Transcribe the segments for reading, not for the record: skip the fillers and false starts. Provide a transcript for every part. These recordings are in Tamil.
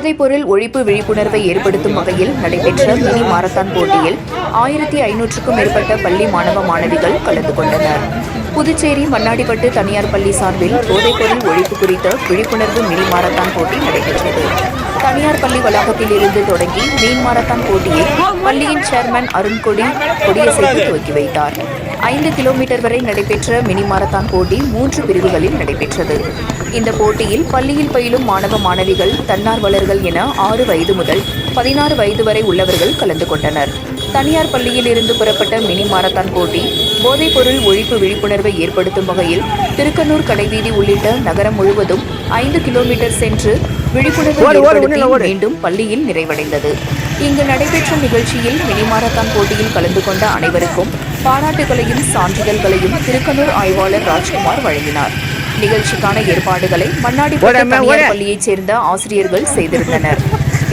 போதைப்பொருள் ஒழிப்பு விழிப்புணர்வை ஏற்படுத்தும் வகையில் நடைபெற்ற மினி மாரத்தான் போட்டியில் 1500க்கும் மேற்பட்ட பள்ளி மாணவ மாணவிகள் கலந்து கொண்டனர். புதுச்சேரி மண்ணாடிப்பட்டு தனியார் பள்ளி சார்பில் போதைப்பொருள் ஒழிப்பு குறித்த விழிப்புணர்வு மினி மாரத்தான் போட்டி நடைபெற்றது. தனியார் பள்ளி வளாகத்தில் இருந்து தொடங்கி மீன் மாரத்தான் போட்டியை பள்ளியின் சேர்மன் அருண்கொடி கொடியசைத்து துவக்கி வைத்தார். 5 கிலோமீட்டர் வரை நடைபெற்ற மினி மாரத்தான் போட்டி 3 பிரிவுகளில் நடைபெற்றது. இந்த போட்டியில் பள்ளியில் பயிலும் மாணவ மாணவிகள், தன்னார்வலர்கள் என 6 வயது முதல் 16 வயது வரை உள்ளவர்கள் கலந்து கொண்டனர். தனியார் பள்ளியில் இருந்து புறப்பட்ட மினி மாரத்தான் போட்டி போதைப்பொருள் ஒழிப்பு விழிப்புணர்வை ஏற்படுத்தும் வகையில் திருக்கனூர் கடைவீதி உள்ளிட்ட நகரம் முழுவதும் 5 கிலோமீட்டர் சென்று விழிப்புணர்வு ஏற்படுத்தி மீண்டும் பள்ளியில் நிறைவடைந்தது. இங்கு நடைபெற்ற நிகழ்ச்சியில் மினி மாரத்தான் போட்டியில் கலந்து கொண்ட அனைவருக்கும் பாராட்டுகளையும் சான்றிதழ்களையும் திருக்கனூர் ஆய்வாளர் ராஜ்குமார் வழங்கினார். நிகழ்ச்சிக்கான ஏற்பாடுகளை மண்ணாடிப்பட்டு தனியார் பள்ளியைச் சேர்ந்த ஆசிரியர்கள் செய்திருந்தனர்.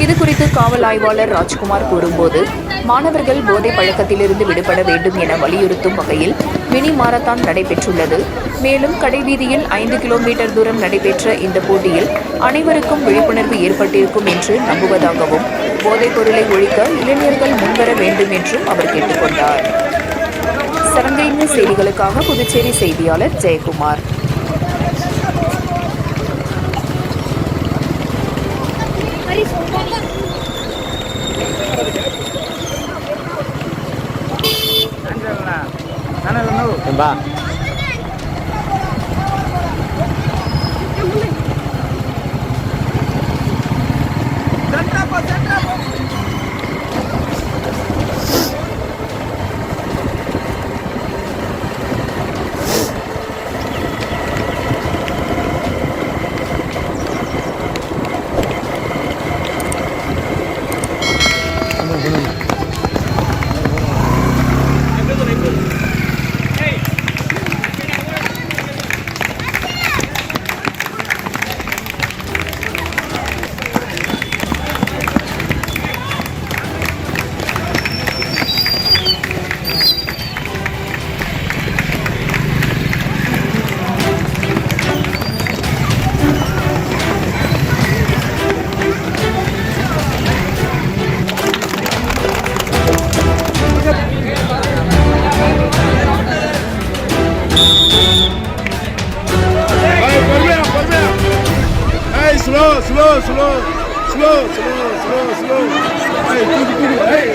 இதுகுறித்து காவல் ஆய்வாளர் ராஜ்குமார் கூறும்போது, மாணவர்கள் போதை பழக்கத்திலிருந்து விடுபட வேண்டும் என வலியுறுத்தும் வகையில் மினி மாரத்தான் நடைபெற்றுள்ளது. மேலும் கடைவீதியில் 5 கிலோமீட்டர் தூரம் நடைபெற்ற இந்த போட்டியில் அனைவருக்கும் விழிப்புணர்வு ஏற்பட்டிருக்கும் என்று நம்புவதாகவும், போதைப் பொருளை ஒழிக்க இளைஞர்கள் முன்வர வேண்டும் என்றும் அவர் கேட்டுக்கொண்டார். சரங்கை நியூஸ் செய்திகளுக்காக புதுச்சேரி செய்தியாளர் Jayakumar. Slow. Hey, tudo. Hey.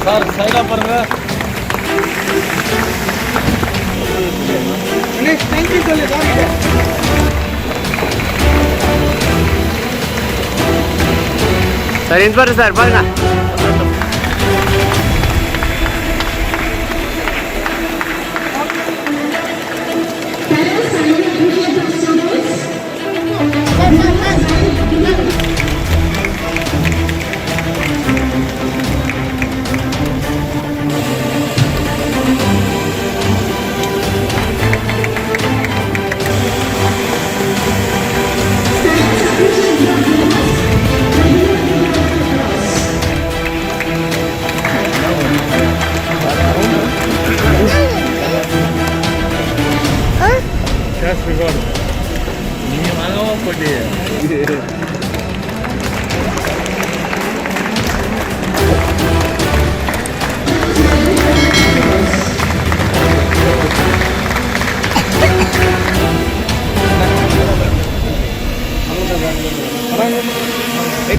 Sir சைடா பாருங்க. சார் இன்ஸ்பெக்டர் சார் பாருங்க. நீங்க வாங்கவா போட்டி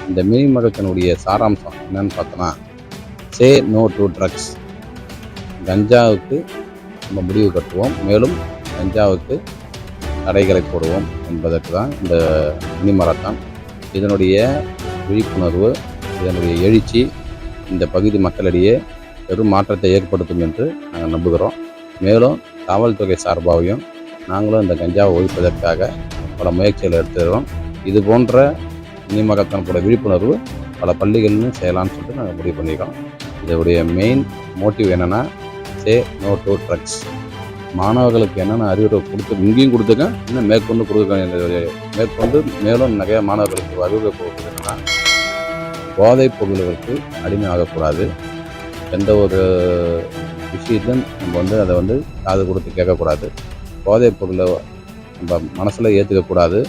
இந்த மினி மாரத்தானுடைய சாராம்சம் என்னன்னு பார்த்தோன்னா, சே நோ டு ட்ரக்ஸ். கஞ்சாவுக்கு நம்ம முடிவு கட்டுவோம். மேலும் கஞ்சாவுக்கு தடைகளை போடுவோம் என்பதற்கு தான் இந்த மினி மாரத்தான். இதனுடைய விழிப்புணர்வு, இதனுடைய எழுச்சி இந்த பகுதி மக்களிடையே பெரும் மாற்றத்தை ஏற்படுத்தும் என்று நாங்கள் நம்புகிறோம். மேலும் காவல்துறை சார்பாகவும் நாங்களும் இந்த கஞ்சாவை ஒழிப்பதற்காக பல முயற்சிகளை எடுத்துக்கிறோம். இது போன்ற மினி மாரத்தானோட விழிப்புணர்வு பல பள்ளிகளிலும் செய்யலாம்னு சொல்லிட்டு நாங்கள் முடிவு பண்ணியிருக்கோம். இதோடைய மெயின் மோட்டிவ் என்னென்னா, சே நோ டு ட்ரக்ஸ். மாணவர்களுக்கு என்னென்ன அறிவுரை இங்கேயும் கொடுத்துருக்கேன், இன்னும் மேற்கொண்டு மேலும் நிறைய மாணவர்களுக்கு அறிவுரை கொடுக்குறது என்னென்னா, போதைப் பொருள்களுக்கு அடிமையாகக்கூடாது. எந்த ஒரு விஷயத்தையும் நம்ம அதை காது கொடுத்து கேட்கக்கூடாது. போதைப் பொருளை நம்ம மனசில் ஏற்றுக்கக்கூடாது.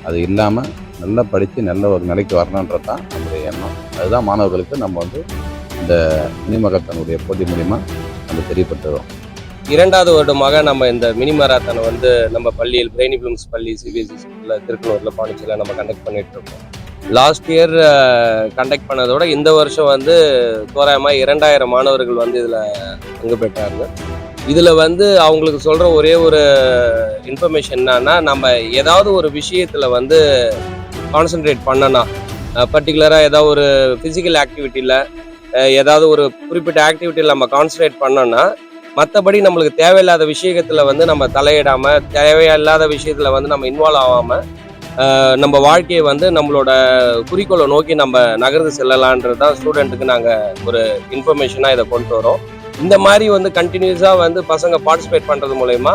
அது இல்லாமல் நல்லா படித்து நல்ல ஒரு நிலைக்கு வரணுன்றது தான் நம்முடைய எண்ணம். அதுதான் மாணவர்களுக்கு நம்ம இந்த மினி மாரத்தானுடைய போட்டி மூலிமா நம்ம தெரியப்படுத்துகிறோம். 2வது வருடமாக நம்ம இந்த மினி மாரத்தான் நம்ம பள்ளியில் பிரெய்னி ஃபிலிம்ஸ் பள்ளி சிபிஎஸ்சி ஸ்கூலில் திருக்கனூரில் பாண்டிச்சேரியில் நம்ம கண்டக்ட் பண்ணிட்டு இருக்கோம். லாஸ்ட் இயர் கண்டக்ட் பண்ணதோட இந்த வருஷம் தோராயமாக 2000 மாணவர்கள் இதில் பங்கு பெற்றாங்க. இதில் அவங்களுக்கு சொல்கிற ஒரே ஒரு இன்ஃபர்மேஷன் என்னன்னா, நம்ம ஏதாவது ஒரு விஷயத்தில் கான்சென்ட்ரேட் பண்ணனா, பர்டிகுலராக ஏதாவது ஒரு ஃபிசிக்கல் ஆக்டிவிட்டியில் ஏதாவது ஒரு குறிப்பிட்ட ஆக்டிவிட்டியில் நம்ம கான்சன்ட்ரேட் பண்ணோன்னா, மற்றபடி நம்மளுக்கு தேவையில்லாத விஷயத்தில் நம்ம தலையிடாமல், தேவையில்லாத விஷயத்தில் நம்ம இன்வால்வ் ஆகாமல், நம்ம வாழ்க்கையை நம்மளோட குறிக்கோளை நோக்கி நம்ம நகர்ந்து செல்லலான்றது தான் ஸ்டூடெண்ட்டுக்கு நாங்கள் ஒரு இன்ஃபர்மேஷனாக இதை கொண்டு வரோம். இந்த மாதிரி கண்டினியூஸாக பசங்க பார்ட்டிசிபேட் பண்ணுறது மூலயமா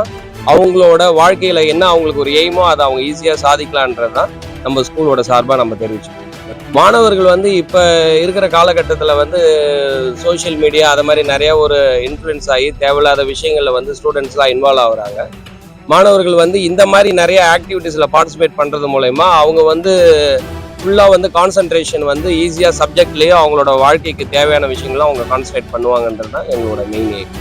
அவங்களோட வாழ்க்கையில் என்ன அவங்களுக்கு ஒரு எய்மோ அதை அவங்க ஈஸியாக சாதிக்கலான்றது தான் நம்ம ஸ்கூலோட சார்பாக நம்ம தெரிவிச்சோம். மாணவர்கள் இப்போ இருக்கிற காலகட்டத்தில் சோஷியல் மீடியா அதை மாதிரி நிறைய ஒரு இன்ஃப்ளூயன்ஸ் ஆகி தேவையில்லாத விஷயங்களில் ஸ்டூடெண்ட்ஸ்லாம் இன்வால்வ் ஆகுறாங்க. மாணவர்கள் இந்த மாதிரி நிறைய ஆக்டிவிட்டீஸில் பார்ட்டிசிபேட் பண்ணுறது மூலயமா அவங்க ஃபுல்லாக கான்சன்ட்ரேஷன் ஈஸியாக சப்ஜெக்ட்லேயே அவங்களோட வாழ்க்கைக்கு தேவையான விஷயங்களும் அவங்க கான்சன்ட்ரேட் பண்ணுவாங்கன்றது தான் எங்களோட மெயின் எய்ம்.